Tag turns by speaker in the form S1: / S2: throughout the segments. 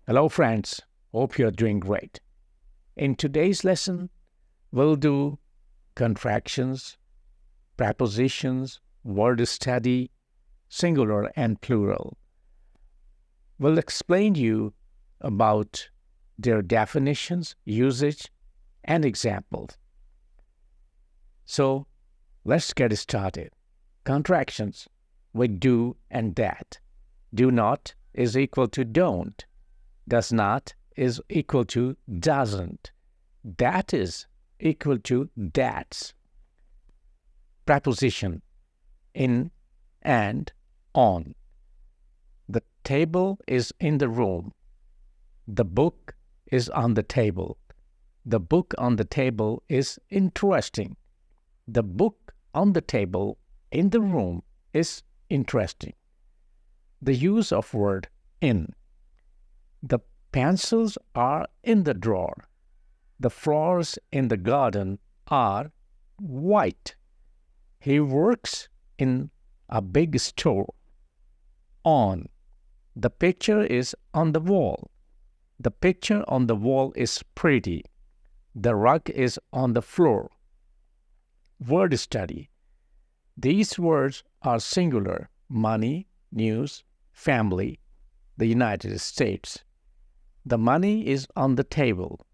S1: Hello, friends. Hope you're doing great. In today's lesson, we'll do contractions, prepositions, word study, singular and plural. We'll explain you about their definitions, usage, and examples. So, let's get started. Contractions with do and that. Do not is equal to don't. Does not is equal to doesn't. That is equal to that's. Preposition in and on. The table is in the room. The book is on the table. The book on the table is interesting. The book on the table in the room is interesting. The use of word in. The pencils are in the drawer. The flowers in the garden are white. He works in a big store. On. The picture is on the wall. The picture on the wall is pretty. The rug is on the floor. Word study. These words are singular: money, news, family, the United States. The money is on the table.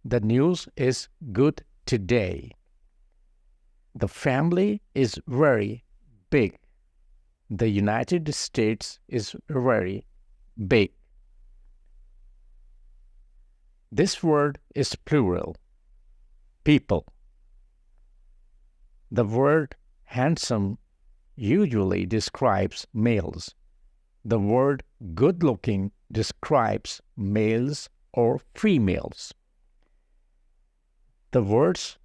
S1: The news is good today. The family is very big. The United States is very big. This word is plural. People. The word handsome usually describes males. The word good-looking describes males or females. The words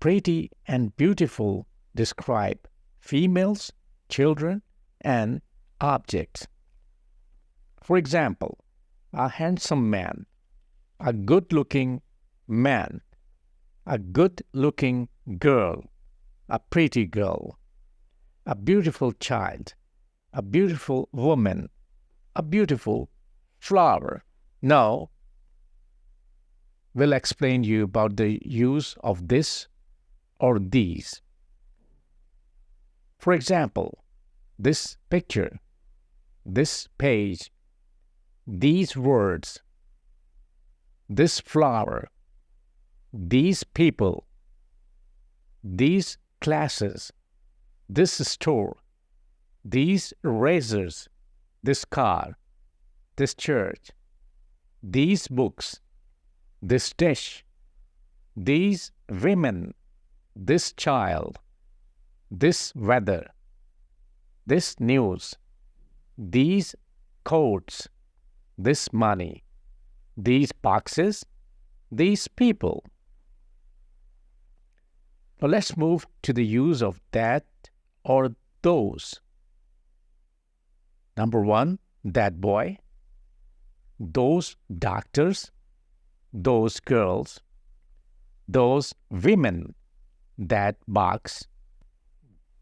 S1: pretty and beautiful describe females, children, and objects. For example, a handsome man, a good-looking man, a good-looking girl, a pretty girl, a beautiful child, a beautiful woman, a beautiful flower. Now, we'll explain you about the use of this or these. For example, this picture, this page, these words, this flower, these people, these classes, this store, these erasers, this car, this church, these books, this dish, these women, this child, this weather, this news, these coats, this money, these boxes, these people. Now let's move to the use of that or those. Number one, that boy, those doctors, those girls, those women, that box,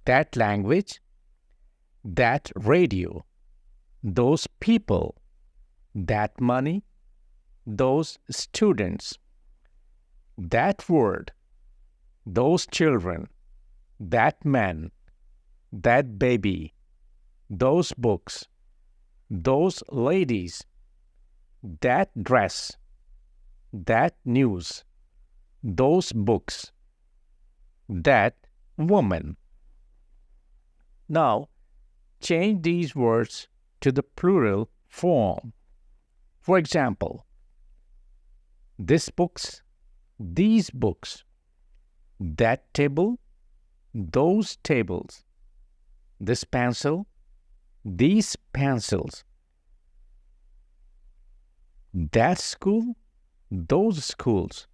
S1: that language, that radio, those people, that money, those students, that word, those children, that man, that baby, those books, those ladies, that dress, that news, those books, that woman. Now, change these words to the plural form. For example, this books, these books, that table, those tables, this pencil, these pencils, that school, those schools,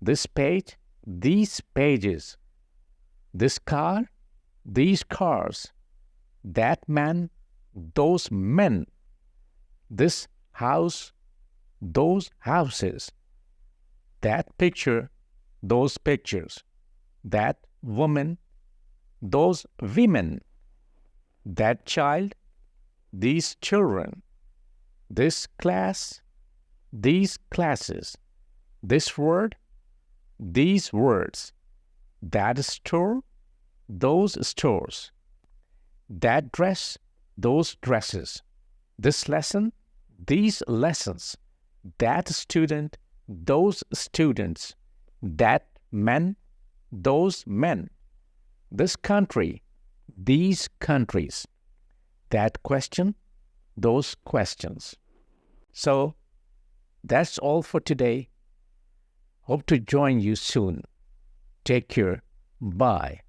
S1: this page, these pages, this car, these cars, that man, those men, this house, those houses, that picture, those pictures, that woman, those women, that child, these children, this class, these classes, this word, these words, that store, those stores, that dress, those dresses, this lesson, these lessons, that student, those students, that man, those men, this country, these countries, that question, those questions. So that's all for today. Hope to join you soon. Take care. Bye.